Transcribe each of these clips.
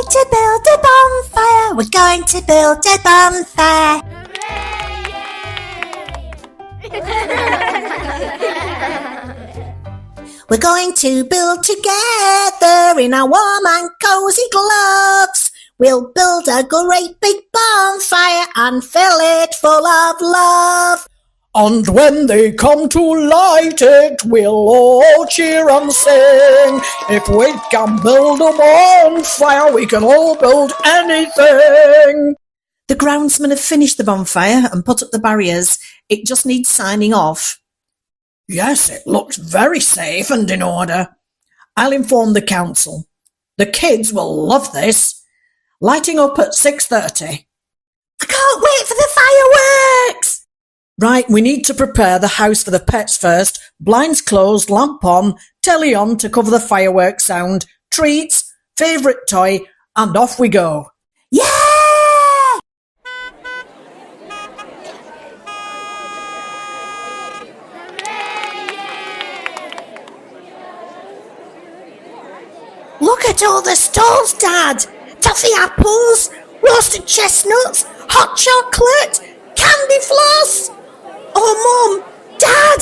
going to build a bonfire. We're going to build a bonfire. We're going to build together in our warm and cozy gloves. We'll build a great big bonfire and fill it full of love. And when they come to light it, we'll all cheer and sing. If we can build a bonfire, we can all build anything. The groundsmen have finished the bonfire and put up the barriers. It just needs signing off. Yes, it looks very safe and in order. I'll inform the council. The kids will love this. Lighting up at 6:30. I can't wait for the fireworks. Right, we need to prepare the house for the pets first. Blinds closed, lamp on, telly on to cover the fireworks sound, treats, favourite toy, and off we go. Yeah! Look at all the stalls, Dad. Toffee apples, roasted chestnuts, hot chocolate, candy floss. Oh, Mum, Dad,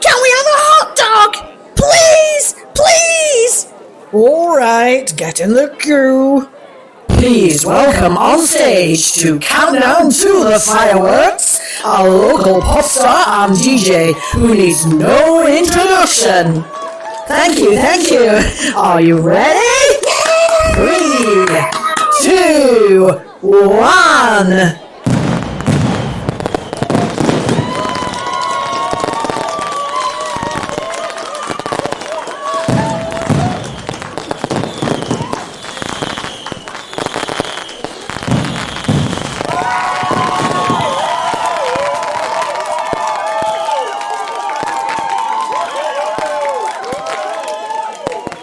can we have a hot dog? Please, please. All right, get in the queue. Please welcome on stage to Countdown to the Fireworks, our local pop star and DJ who needs no introduction. Thank you. Are you ready? 3, 2, 1.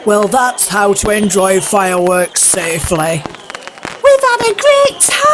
Well, that's how to enjoy fireworks safely. We've had a great time.